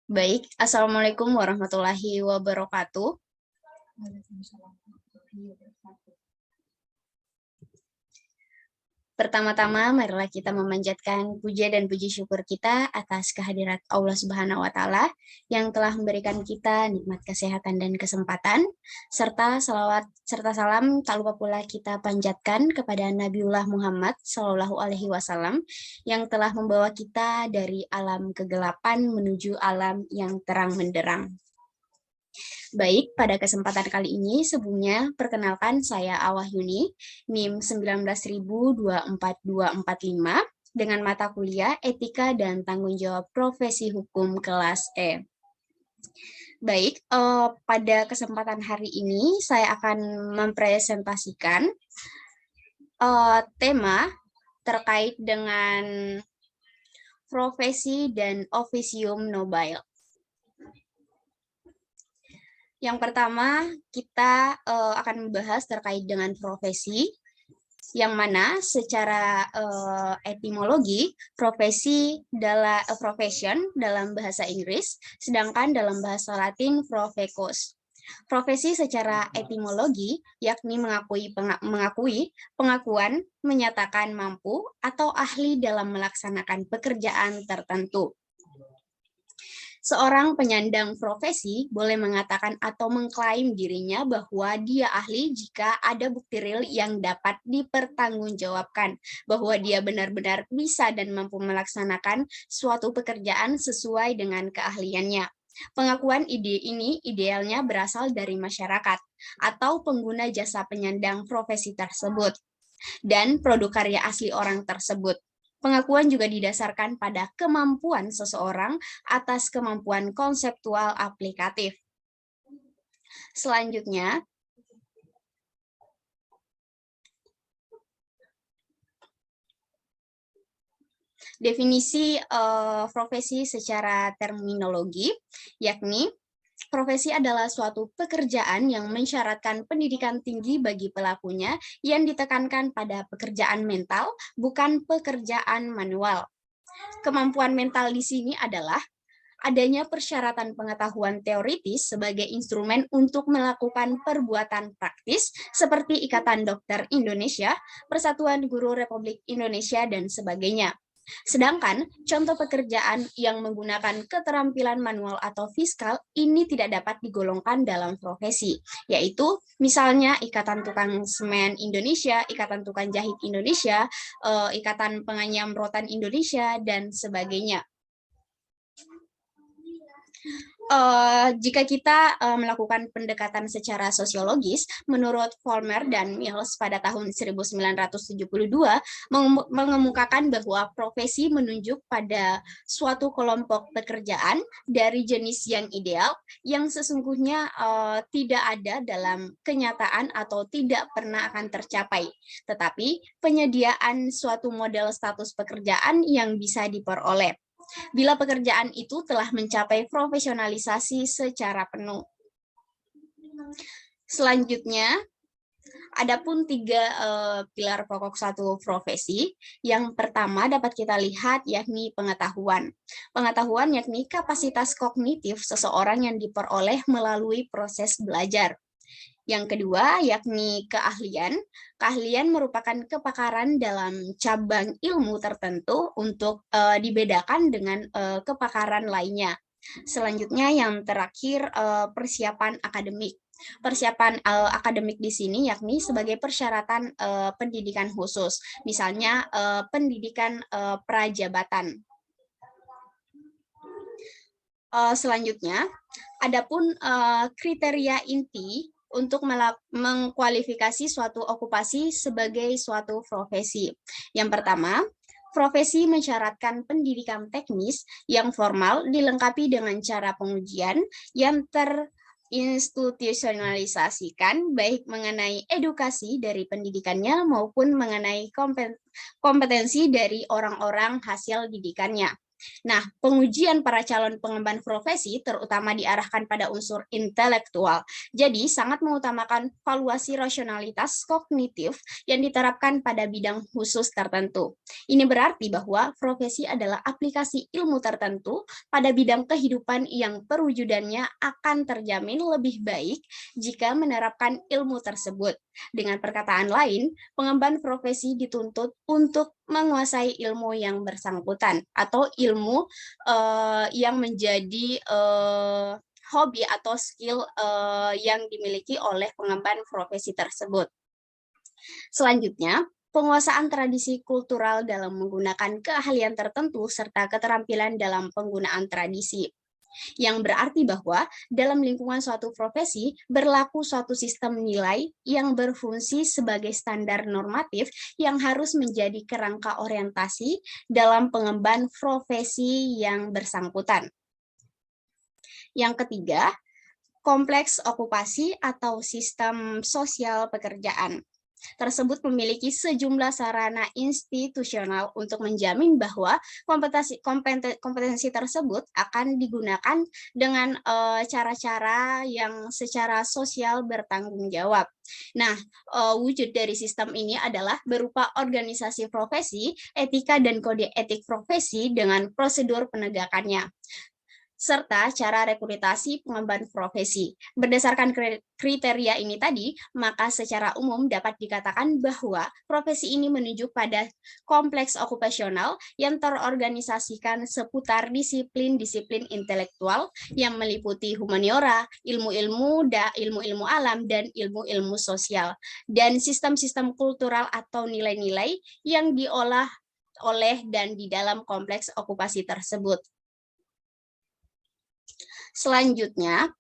Baik, Assalamualaikum warahmatullahi wabarakatuh. Pertama-tama, marilah kita memanjatkan puja dan puji syukur kita atas kehadirat Allah Subhanahu wa Ta'ala yang telah memberikan kita nikmat kesehatan dan kesempatan, serta salawat serta salam tak lupa pula kita panjatkan kepada Nabiullah Muhammad Shallallahu Alaihi Wasallam yang telah membawa kita dari alam kegelapan menuju alam yang terang menderang. Baik, pada kesempatan kali ini sebelumnya perkenalkan saya Awahyuni, NIM 19.24245 dengan mata kuliah Etika dan Tanggung Jawab Profesi Hukum kelas E. Baik, pada kesempatan hari ini saya akan mempresentasikan tema terkait dengan profesi dan officium nobile. Yang pertama, kita akan membahas terkait dengan profesi, yang mana secara etimologi, profesi adalah profession dalam bahasa Inggris, sedangkan dalam bahasa Latin profecus. Profesi secara etimologi yakni mengakui pengakuan, menyatakan mampu, atau ahli dalam melaksanakan pekerjaan tertentu. Seorang penyandang profesi boleh mengatakan atau mengklaim dirinya bahwa dia ahli jika ada bukti real yang dapat dipertanggungjawabkan bahwa dia benar-benar bisa dan mampu melaksanakan suatu pekerjaan sesuai dengan keahliannya. Pengakuan ini idealnya berasal dari masyarakat atau pengguna jasa penyandang profesi tersebut dan produk karya asli orang tersebut. Pengakuan juga didasarkan pada kemampuan seseorang atas kemampuan konseptual aplikatif. Selanjutnya, definisi profesi secara terminologi, yakni profesi adalah suatu pekerjaan yang mensyaratkan pendidikan tinggi bagi pelakunya yang ditekankan pada pekerjaan mental, bukan pekerjaan manual. Kemampuan mental di sini adalah adanya persyaratan pengetahuan teoritis sebagai instrumen untuk melakukan perbuatan praktis seperti Ikatan Dokter Indonesia, Persatuan Guru Republik Indonesia, dan sebagainya. Sedangkan contoh pekerjaan yang menggunakan keterampilan manual atau fiskal ini tidak dapat digolongkan dalam profesi, yaitu misalnya Ikatan Tukang Semen Indonesia, Ikatan Tukang Jahit Indonesia, Ikatan Penganyam Rotan Indonesia, dan sebagainya. Jika kita melakukan pendekatan secara sosiologis, menurut Vollmer dan Mills pada tahun 1972 mengemukakan bahwa profesi menunjuk pada suatu kelompok pekerjaan dari jenis yang ideal yang sesungguhnya tidak ada dalam kenyataan atau tidak pernah akan tercapai, tetapi penyediaan suatu model status pekerjaan yang bisa diperoleh bila pekerjaan itu telah mencapai profesionalisasi secara penuh. Selanjutnya, adapun 3 pilar pokok suatu profesi. Yang pertama dapat kita lihat yakni pengetahuan. Pengetahuan yakni kapasitas kognitif seseorang yang diperoleh melalui proses belajar. Yang kedua, yakni keahlian. Keahlian merupakan kepakaran dalam cabang ilmu tertentu untuk dibedakan dengan kepakaran lainnya. Selanjutnya, yang terakhir, persiapan akademik. Persiapan akademik di sini yakni sebagai persyaratan pendidikan khusus, misalnya pendidikan prajabatan. Selanjutnya, adapun kriteria inti untuk mengkualifikasi suatu okupasi sebagai suatu profesi. Yang pertama, profesi mensyaratkan pendidikan teknis yang formal dilengkapi dengan cara pengujian yang terinstitusionalisasikan baik mengenai edukasi dari pendidikannya maupun mengenai kompetensi dari orang-orang hasil didikannya. Nah, pengujian para calon pengemban profesi terutama diarahkan pada unsur intelektual. Jadi, sangat mengutamakan valuasi rasionalitas kognitif yang diterapkan pada bidang khusus tertentu. Ini berarti bahwa profesi adalah aplikasi ilmu tertentu pada bidang kehidupan yang perwujudannya akan terjamin lebih baik jika menerapkan ilmu tersebut. Dengan perkataan lain, pengemban profesi dituntut untuk menguasai ilmu yang bersangkutan atau ilmu yang menjadi hobi atau skill yang dimiliki oleh pengemban profesi tersebut. Selanjutnya, penguasaan tradisi kultural dalam menggunakan keahlian tertentu serta keterampilan dalam penggunaan tradisi, yang berarti bahwa dalam lingkungan suatu profesi berlaku suatu sistem nilai yang berfungsi sebagai standar normatif yang harus menjadi kerangka orientasi dalam pengemban profesi yang bersangkutan. Yang ketiga, kompleks okupasi atau sistem sosial pekerjaan tersebut memiliki sejumlah sarana institusional untuk menjamin bahwa kompetensi tersebut akan digunakan dengan cara-cara yang secara sosial bertanggung jawab. Nah, wujud dari sistem ini adalah berupa organisasi profesi, etika dan kode etik profesi dengan prosedur penegakannya, serta cara rekrutasi pengemban profesi. Berdasarkan kriteria ini tadi, maka secara umum dapat dikatakan bahwa profesi ini menunjuk pada kompleks okupasional yang terorganisasikan seputar disiplin-disiplin intelektual yang meliputi humaniora, ilmu-ilmu alam, dan ilmu-ilmu sosial, dan sistem-sistem kultural atau nilai-nilai yang diolah oleh dan di dalam kompleks okupasi tersebut. Selanjutnya,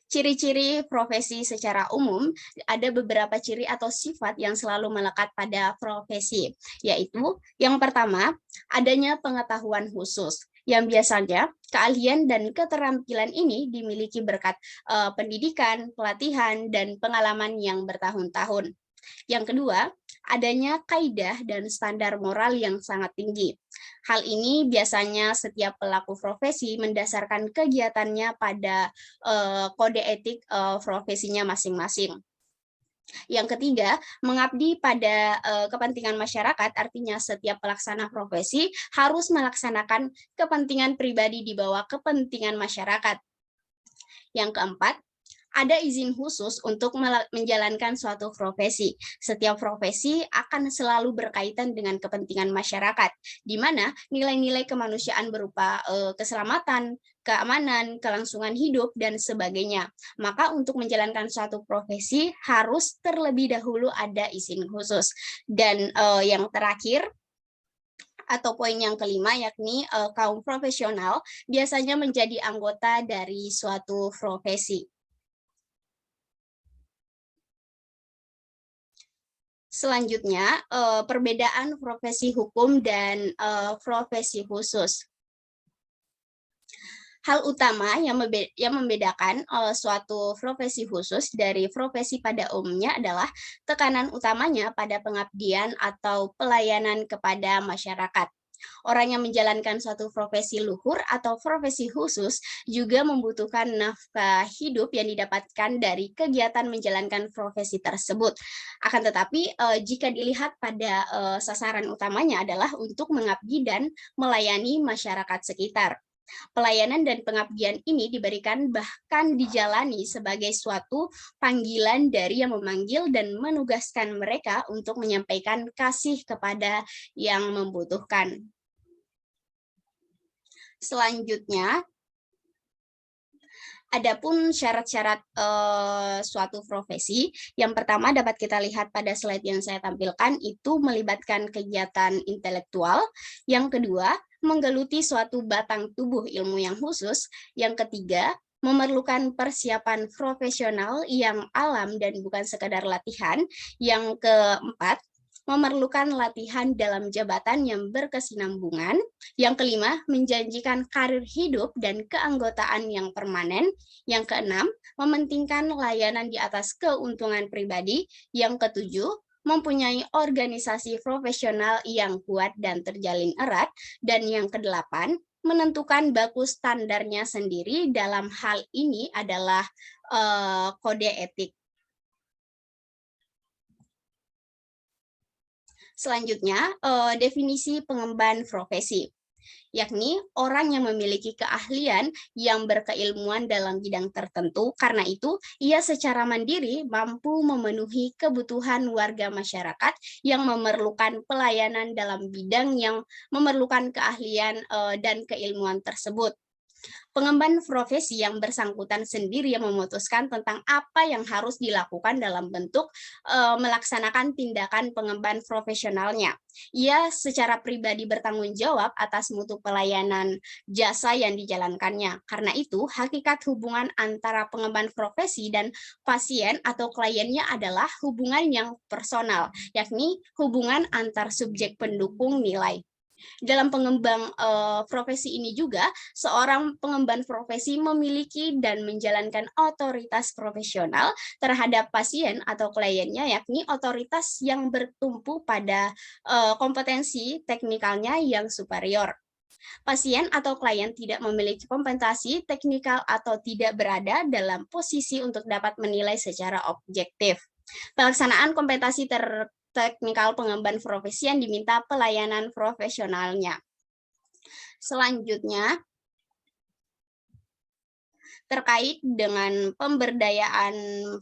ciri-ciri profesi secara umum, ada beberapa ciri atau sifat yang selalu melekat pada profesi, yaitu yang pertama, adanya pengetahuan khusus, yang biasanya keahlian dan keterampilan ini dimiliki berkat pendidikan, pelatihan, dan pengalaman yang bertahun-tahun. Yang kedua, adanya kaidah dan standar moral yang sangat tinggi. Hal ini biasanya setiap pelaku profesi mendasarkan kegiatannya pada kode etik profesinya masing-masing. Yang ketiga, mengabdi pada kepentingan masyarakat, artinya setiap pelaksana profesi harus melaksanakan kepentingan pribadi di bawah kepentingan masyarakat. Yang keempat, ada izin khusus untuk menjalankan suatu profesi. Setiap profesi akan selalu berkaitan dengan kepentingan masyarakat, di mana nilai-nilai kemanusiaan berupa keselamatan, keamanan, kelangsungan hidup, dan sebagainya. Maka untuk menjalankan suatu profesi harus terlebih dahulu ada izin khusus. Dan yang terakhir, atau poin yang kelima, yakni kaum profesional biasanya menjadi anggota dari suatu profesi. Selanjutnya, perbedaan profesi hukum dan profesi khusus. Hal utama yang membedakan suatu profesi khusus dari profesi pada umumnya adalah tekanan utamanya pada pengabdian atau pelayanan kepada masyarakat. Orang yang menjalankan suatu profesi luhur atau profesi khusus juga membutuhkan nafkah hidup yang didapatkan dari kegiatan menjalankan profesi tersebut. Akan tetapi, jika dilihat pada sasaran utamanya adalah untuk mengabdi dan melayani masyarakat sekitar. Pelayanan dan pengabdian ini diberikan bahkan dijalani sebagai suatu panggilan dari yang memanggil dan menugaskan mereka untuk menyampaikan kasih kepada yang membutuhkan. Selanjutnya, adapun syarat-syarat suatu profesi, yang pertama dapat kita lihat pada slide yang saya tampilkan, itu melibatkan kegiatan intelektual. Yang kedua, menggeluti suatu batang tubuh ilmu yang khusus. Yang ketiga, memerlukan persiapan profesional yang alam dan bukan sekadar latihan. Yang keempat, memerlukan latihan dalam jabatan yang berkesinambungan. Yang kelima, menjanjikan karir hidup dan keanggotaan yang permanen. Yang keenam, mementingkan layanan di atas keuntungan pribadi. Yang ketujuh, mempunyai organisasi profesional yang kuat dan terjalin erat, dan yang kedelapan, menentukan baku standarnya sendiri. Dalam hal ini adalah kode etik. Selanjutnya, definisi pengemban profesi, yakni orang yang memiliki keahlian yang berkeilmuan dalam bidang tertentu. Karena itu, ia secara mandiri mampu memenuhi kebutuhan warga masyarakat yang memerlukan pelayanan dalam bidang yang memerlukan keahlian dan keilmuan tersebut. Pengemban profesi yang bersangkutan sendiri yang memutuskan tentang apa yang harus dilakukan dalam bentuk melaksanakan tindakan pengemban profesionalnya. Ia secara pribadi bertanggung jawab atas mutu pelayanan jasa yang dijalankannya. Karena itu, hakikat hubungan antara pengemban profesi dan pasien atau kliennya adalah hubungan yang personal, yakni hubungan antar subjek pendukung nilai. Dalam pengembang profesi ini juga, seorang pengemban profesi memiliki dan menjalankan otoritas profesional terhadap pasien atau kliennya, yakni otoritas yang bertumpu pada kompetensi teknikalnya yang superior. Pasien atau klien tidak memiliki kompetensi teknikal atau tidak berada dalam posisi untuk dapat menilai secara objektif. Pelaksanaan kompetensi teknikal pengemban profesi yang diminta pelayanan profesionalnya. Selanjutnya, terkait dengan pemberdayaan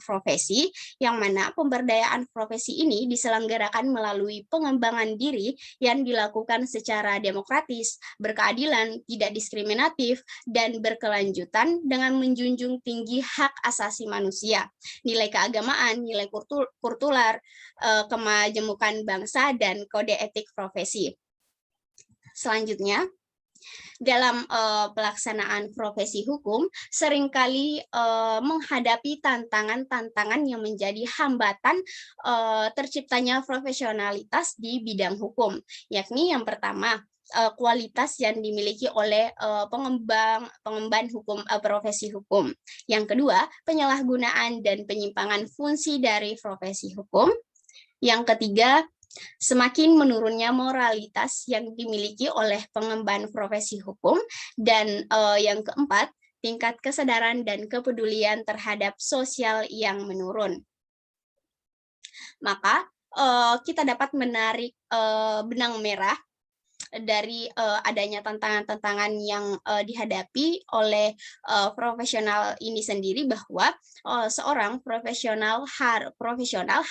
profesi, yang mana pemberdayaan profesi ini diselenggarakan melalui pengembangan diri yang dilakukan secara demokratis, berkeadilan, tidak diskriminatif, dan berkelanjutan dengan menjunjung tinggi hak asasi manusia, nilai keagamaan, nilai kultural, kemajemukan bangsa, dan kode etik profesi. Selanjutnya, dalam pelaksanaan profesi hukum seringkali menghadapi tantangan-tantangan yang menjadi hambatan terciptanya profesionalitas di bidang hukum, yakni yang pertama, kualitas yang dimiliki oleh pengemban hukum profesi hukum. Yang kedua, penyalahgunaan dan penyimpangan fungsi dari profesi hukum. Yang ketiga, semakin menurunnya moralitas yang dimiliki oleh pengemban profesi hukum. Dan yang keempat, tingkat kesadaran dan kepedulian terhadap sosial yang menurun. Maka kita dapat menarik benang merah dari adanya tantangan-tantangan yang dihadapi oleh profesional ini sendiri, bahwa seorang profesional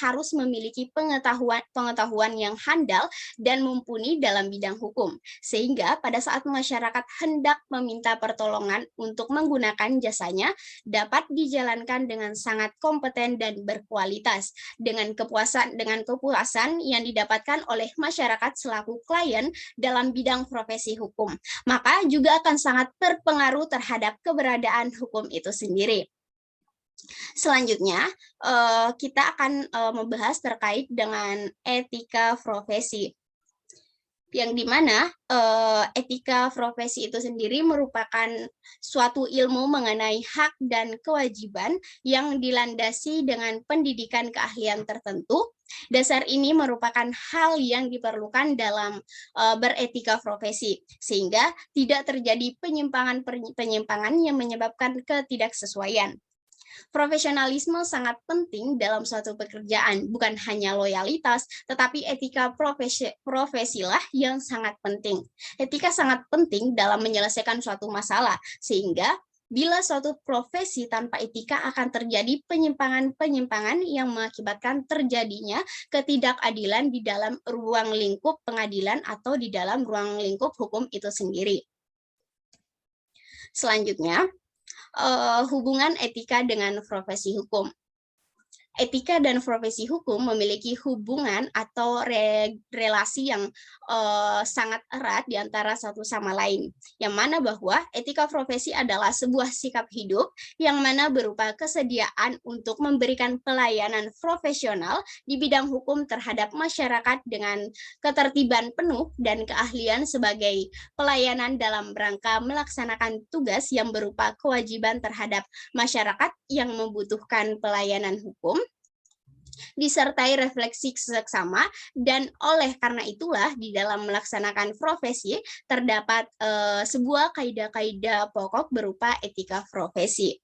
harus memiliki pengetahuan yang handal dan mumpuni dalam bidang hukum, sehingga pada saat masyarakat hendak meminta pertolongan untuk menggunakan jasanya dapat dijalankan dengan sangat kompeten dan berkualitas, dengan kepuasan yang didapatkan oleh masyarakat selaku klien dalam bidang profesi hukum, maka juga akan sangat berpengaruh terhadap keberadaan hukum itu sendiri. Selanjutnya, kita akan membahas terkait dengan etika profesi, yang dimana etika profesi itu sendiri merupakan suatu ilmu mengenai hak dan kewajiban yang dilandasi dengan pendidikan keahlian tertentu. Dasar ini merupakan hal yang diperlukan dalam beretika profesi, sehingga tidak terjadi penyimpangan yang menyebabkan ketidaksesuaian. Profesionalisme sangat penting dalam suatu pekerjaan, bukan hanya loyalitas, tetapi etika profesilah yang sangat penting. Etika sangat penting dalam menyelesaikan suatu masalah, sehingga bila suatu profesi tanpa etika akan terjadi penyimpangan-penyimpangan yang mengakibatkan terjadinya ketidakadilan di dalam ruang lingkup pengadilan atau di dalam ruang lingkup hukum itu sendiri. Selanjutnya, hubungan etika dengan profesi hukum. Etika dan profesi hukum memiliki hubungan atau relasi yang sangat erat di antara satu sama lain, yang mana bahwa etika profesi adalah sebuah sikap hidup yang mana berupa kesediaan untuk memberikan pelayanan profesional di bidang hukum terhadap masyarakat dengan ketertiban penuh dan keahlian sebagai pelayanan dalam rangka melaksanakan tugas yang berupa kewajiban terhadap masyarakat yang membutuhkan pelayanan hukum. disertai refleksi seksama, dan oleh karena itulah di dalam melaksanakan profesi terdapat sebuah kaidah-kaidah pokok berupa etika profesi.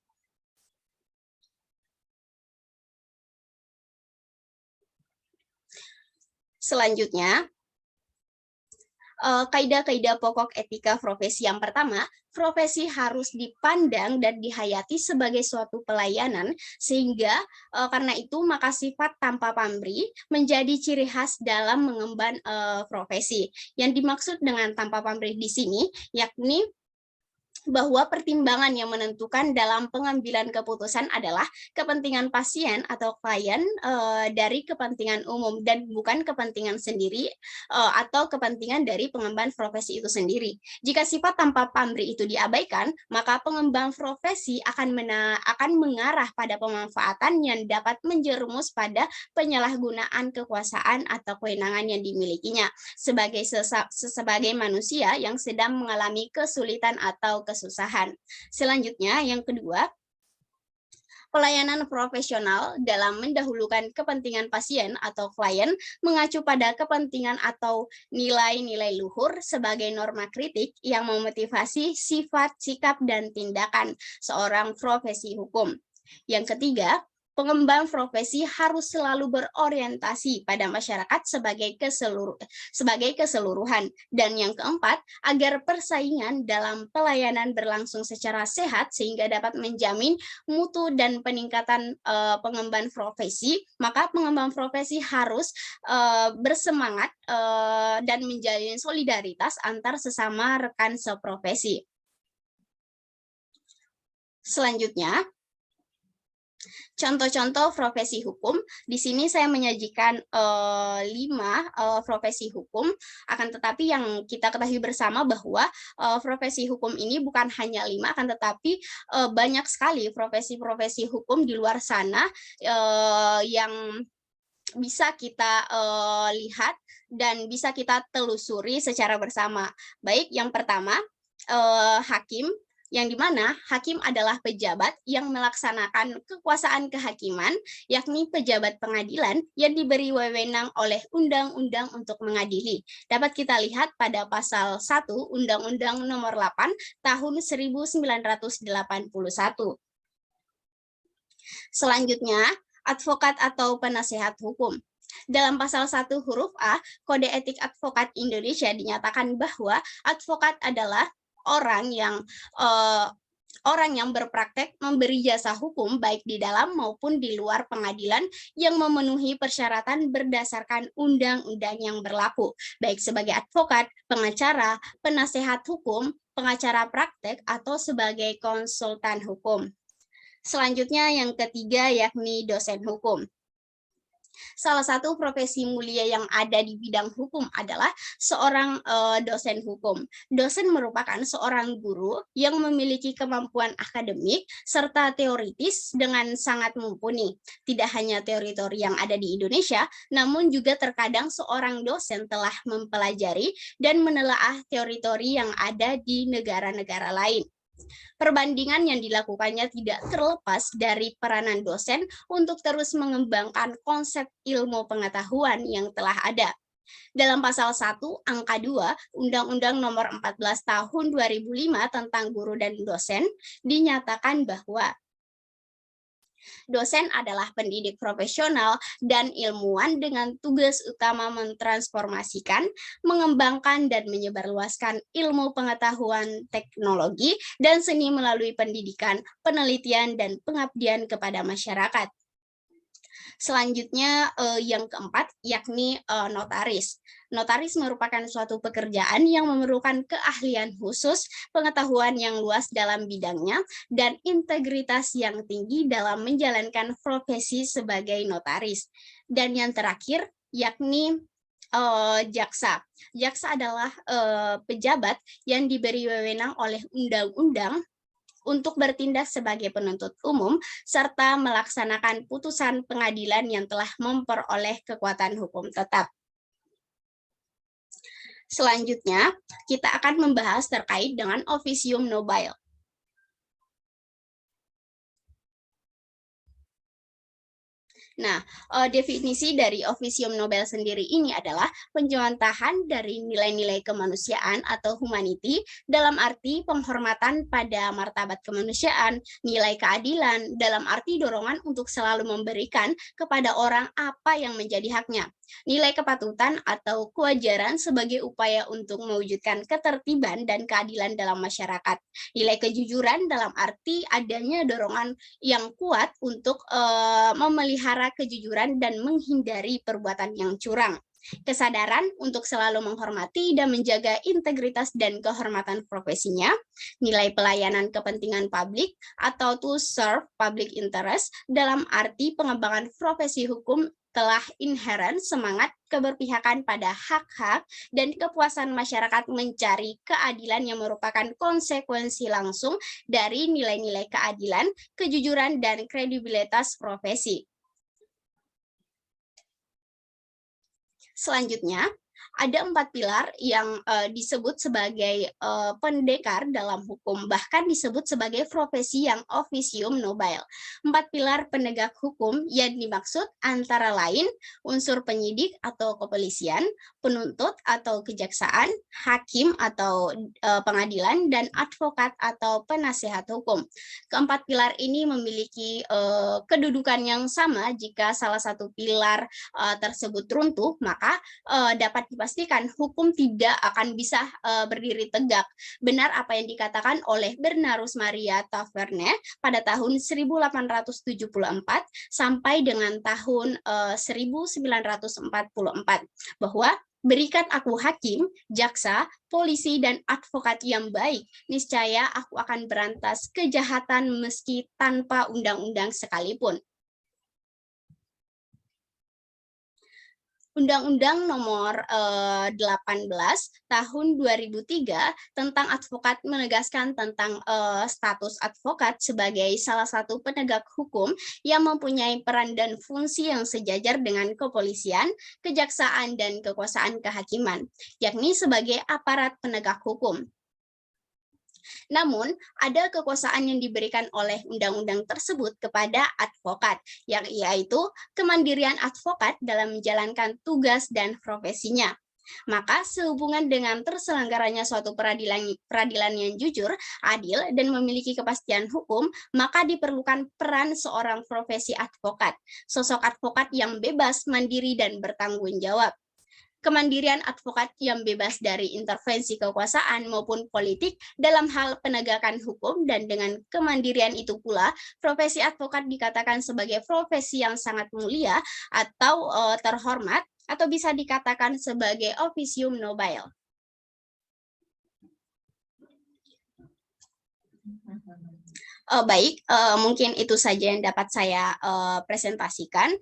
Selanjutnya, kaidah-kaidah pokok etika profesi yang pertama, profesi harus dipandang dan dihayati sebagai suatu pelayanan, sehingga karena itu maka sifat tanpa pamrih menjadi ciri khas dalam mengemban profesi. Yang dimaksud dengan tanpa pamrih di sini yakni bahwa pertimbangan yang menentukan dalam pengambilan keputusan adalah kepentingan pasien atau klien dari kepentingan umum dan bukan kepentingan sendiri atau kepentingan dari pengemban profesi itu sendiri. Jika sifat tanpa pamrih itu diabaikan, maka pengembang profesi akan mengarah pada pemanfaatan yang dapat menjerumus pada penyalahgunaan kekuasaan atau kewenangan yang dimilikinya sebagai manusia yang sedang mengalami kesulitan atau kesusahan. Selanjutnya, yang kedua, pelayanan profesional dalam mendahulukan kepentingan pasien atau klien mengacu pada kepentingan atau nilai-nilai luhur sebagai norma kritik yang memotivasi sifat, sikap, dan tindakan seorang profesi hukum. Yang ketiga, pengembang profesi harus selalu berorientasi pada masyarakat sebagai keseluruhan. Dan yang keempat, agar persaingan dalam pelayanan berlangsung secara sehat sehingga dapat menjamin mutu dan peningkatan pengemban profesi, maka pengembang profesi harus bersemangat dan menjalin solidaritas antar sesama rekan seprofesi. Selanjutnya, contoh-contoh profesi hukum. Di sini saya menyajikan 5 profesi hukum, akan tetapi yang kita ketahui bersama bahwa profesi hukum ini bukan hanya 5, akan tetapi banyak sekali profesi-profesi hukum di luar sana yang bisa kita lihat dan bisa kita telusuri secara bersama. Baik, yang pertama, hakim, yang dimana hakim adalah pejabat yang melaksanakan kekuasaan kehakiman, yakni pejabat pengadilan yang diberi wewenang oleh undang-undang untuk mengadili. Dapat kita lihat pada pasal 1 Undang-Undang Nomor 8 Tahun 1981. Selanjutnya, advokat atau penasehat hukum. Dalam pasal 1 huruf A, Kode Etik Advokat Indonesia dinyatakan bahwa advokat adalah orang yang berpraktek memberi jasa hukum baik di dalam maupun di luar pengadilan yang memenuhi persyaratan berdasarkan undang-undang yang berlaku, baik sebagai advokat, pengacara, penasehat hukum, pengacara praktek, atau sebagai konsultan hukum. Selanjutnya yang ketiga yakni dosen hukum. Salah satu profesi mulia yang ada di bidang hukum adalah seorang dosen hukum. Dosen merupakan seorang guru yang memiliki kemampuan akademik serta teoritis dengan sangat mumpuni. Tidak hanya teori-teori yang ada di Indonesia, namun juga terkadang seorang dosen telah mempelajari dan menelaah teori-teori yang ada di negara-negara lain. Perbandingan yang dilakukannya tidak terlepas dari peranan dosen untuk terus mengembangkan konsep ilmu pengetahuan yang telah ada. Dalam pasal 1 angka 2 Undang-Undang Nomor 14 Tahun 2005 tentang guru dan dosen dinyatakan bahwa dosen adalah pendidik profesional dan ilmuwan dengan tugas utama mentransformasikan, mengembangkan, dan menyebarluaskan ilmu pengetahuan, teknologi, dan seni melalui pendidikan, penelitian, dan pengabdian kepada masyarakat. Selanjutnya yang keempat yakni notaris. Notaris merupakan suatu pekerjaan yang memerlukan keahlian khusus, pengetahuan yang luas dalam bidangnya, dan integritas yang tinggi dalam menjalankan profesi sebagai notaris. Dan yang terakhir yakni jaksa. Jaksa adalah pejabat yang diberi wewenang oleh undang-undang untuk bertindak sebagai penuntut umum, serta melaksanakan putusan pengadilan yang telah memperoleh kekuatan hukum tetap. Selanjutnya, kita akan membahas terkait dengan officium nobile. Nah, definisi dari Officium Nobel sendiri ini adalah penjelajahan dari nilai-nilai kemanusiaan atau humanity dalam arti penghormatan pada martabat kemanusiaan, nilai keadilan dalam arti dorongan untuk selalu memberikan kepada orang apa yang menjadi haknya, nilai kepatutan atau kewajaran sebagai upaya untuk mewujudkan ketertiban dan keadilan dalam masyarakat, nilai kejujuran dalam arti adanya dorongan yang kuat untuk memelihara kejujuran dan menghindari perbuatan yang curang. Kesadaran untuk selalu menghormati dan menjaga integritas dan kehormatan profesinya, nilai pelayanan kepentingan publik atau to serve public interest dalam arti pengembangan profesi hukum telah inheren semangat keberpihakan pada hak-hak dan kepuasan masyarakat mencari keadilan yang merupakan konsekuensi langsung dari nilai-nilai keadilan, kejujuran, dan kredibilitas profesi. Selanjutnya, ada 4 pilar yang disebut sebagai pendekar dalam hukum, bahkan disebut sebagai profesi yang Officium Nobel. 4 pilar penegak hukum yang dimaksud antara lain unsur penyidik atau kepolisian, penuntut atau kejaksaan, hakim atau pengadilan, dan advokat atau penasehat hukum. Keempat pilar ini memiliki kedudukan yang sama. Jika salah satu pilar tersebut runtuh, maka dapat dipastikan hukum tidak akan bisa berdiri tegak. Benar apa yang dikatakan oleh Bernardus Maria Taverne pada tahun 1874 sampai dengan tahun 1944 bahwa berikan aku hakim, jaksa, polisi, dan advokat yang baik, niscaya aku akan berantas kejahatan meski tanpa undang-undang sekalipun. Undang-Undang Nomor 18 Tahun 2003 tentang advokat menegaskan tentang status advokat sebagai salah satu penegak hukum yang mempunyai peran dan fungsi yang sejajar dengan kepolisian, kejaksaan, dan kekuasaan kehakiman, yakni sebagai aparat penegak hukum. Namun, ada kekuasaan yang diberikan oleh undang-undang tersebut kepada advokat, yaitu kemandirian advokat dalam menjalankan tugas dan profesinya. Maka sehubungan dengan terselenggaranya suatu peradilan yang jujur, adil, dan memiliki kepastian hukum, maka diperlukan peran seorang profesi advokat, sosok advokat yang bebas, mandiri, dan bertanggung jawab. Kemandirian advokat yang bebas dari intervensi kekuasaan maupun politik dalam hal penegakan hukum, dan dengan kemandirian itu pula profesi advokat dikatakan sebagai profesi yang sangat mulia atau terhormat, atau bisa dikatakan sebagai Officium Nobel. Baik, mungkin itu saja yang dapat saya presentasikan.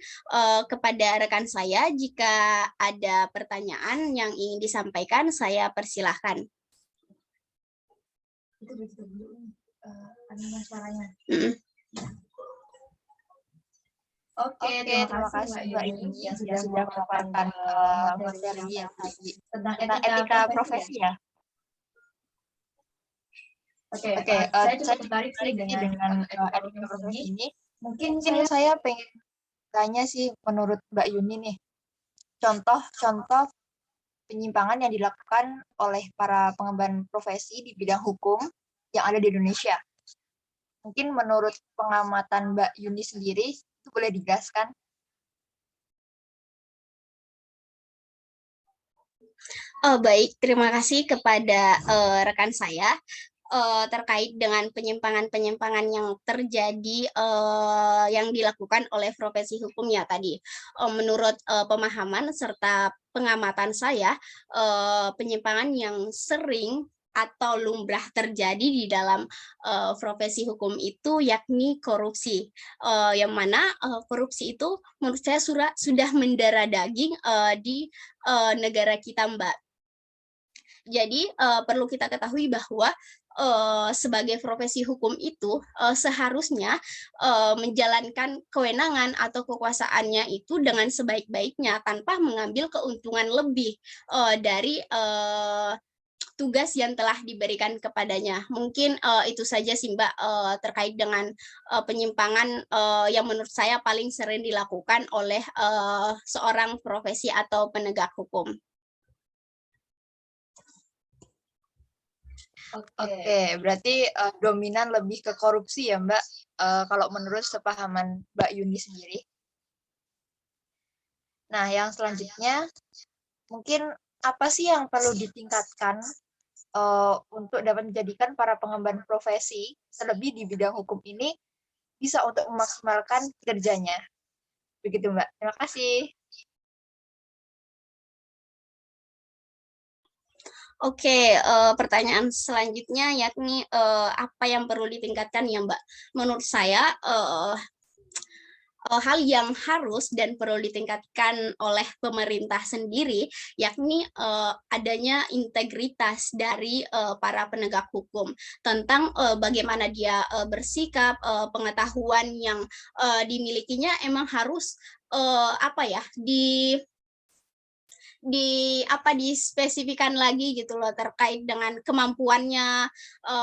Kepada rekan saya, jika ada pertanyaan yang ingin disampaikan, saya persilahkan. Oke, terima kasih Mbak Yuni yang sudah memaparkan materi yang tadi tentang etika profesi ya. Oke, saya cukup tertarik sih dengan etika profesi ini. Mungkin saya pengen tanya sih, menurut Mbak Yuni nih, contoh-contoh penyimpangan yang dilakukan oleh para pengemban profesi di bidang hukum yang ada di Indonesia. Mungkin menurut pengamatan Mbak Yuni sendiri, itu boleh dijelaskan? Baik, terima kasih kepada rekan saya. Terkait dengan penyimpangan-penyimpangan yang terjadi yang dilakukan oleh profesi hukumnya tadi. Menurut pemahaman serta pengamatan saya, penyimpangan yang sering atau lumrah terjadi di dalam profesi hukum itu yakni korupsi, yang mana korupsi itu menurut saya sudah mendarah daging di negara kita, Mbak. Jadi perlu kita ketahui bahwa sebagai profesi hukum itu seharusnya menjalankan kewenangan atau kekuasaannya itu dengan sebaik-baiknya tanpa mengambil keuntungan lebih dari tugas yang telah diberikan kepadanya. Mungkin itu saja sih Mbak terkait dengan penyimpangan yang menurut saya paling sering dilakukan oleh seorang profesi atau penegak hukum. Oke, berarti dominan lebih ke korupsi ya Mbak, kalau menurut sepahaman Mbak Yuni sendiri. Nah, yang selanjutnya, mungkin apa sih yang perlu ditingkatkan untuk dapat menjadikan para pengemban profesi, terlebih di bidang hukum ini, bisa untuk memaksimalkan kerjanya? Begitu Mbak, terima kasih. Oke, pertanyaan selanjutnya yakni apa yang perlu ditingkatkan ya Mbak? Menurut saya hal yang harus dan perlu ditingkatkan oleh pemerintah sendiri, yakni adanya integritas dari para penegak hukum tentang bagaimana dia bersikap, pengetahuan yang dimilikinya emang harus dispesifikan lagi gitu loh terkait dengan kemampuannya,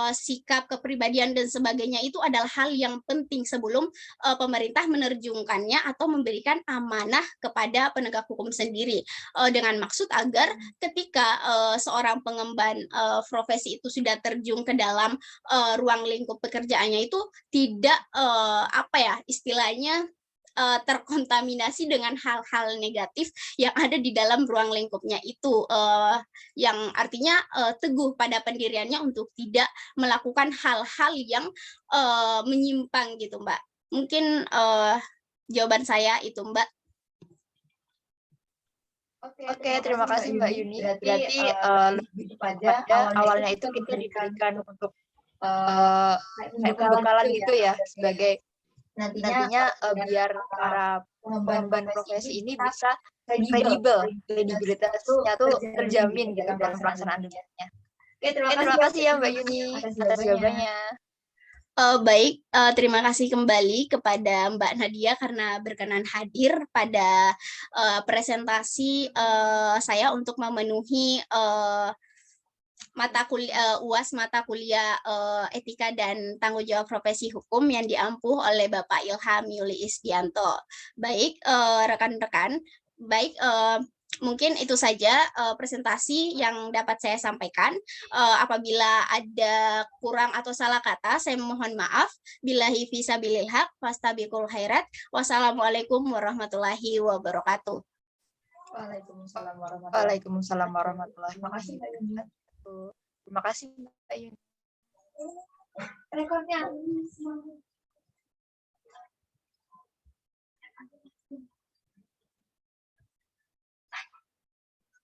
sikap, kepribadian dan sebagainya. Itu adalah hal yang penting sebelum pemerintah menerjunkannya atau memberikan amanah kepada penegak hukum sendiri, dengan maksud agar ketika seorang pengemban profesi itu sudah terjun ke dalam ruang lingkup pekerjaannya itu tidak istilahnya terkontaminasi dengan hal-hal negatif yang ada di dalam ruang lingkupnya itu, yang artinya teguh pada pendiriannya untuk tidak melakukan hal-hal yang menyimpang gitu Mbak. Mungkin jawaban saya itu Mbak. Oke, terima kasih Mbak Yuni. Berarti lebih pada awalnya itu kita diberikan untuk pembekalan gitu ya, sebagai nantinya biar para pengemban profesi ini bisa kredibel, kredibilitasnya tuh terjamin gitu dalam pelaksanaan dunia. Oke, terima kasih ya Mbak Yuni atas jawabannya. Baik, terima kasih kembali kepada Mbak Nadia karena berkenan hadir pada presentasi saya untuk memenuhi UAS mata kuliah etika dan tanggung jawab profesi hukum yang diampuh oleh Bapak Ilham Yuli Isdianto. Baik, rekan-rekan, baik mungkin itu saja presentasi yang dapat saya sampaikan. Apabila ada kurang atau salah kata, saya mohon maaf. Billahi fisabilil haq, fastabiqul khairat. Wassalamualaikum warahmatullahi wabarakatuh. Waalaikumsalam warahmatullahi wabarakatuh. Terima kasih Mbak Yuni. Rekornya.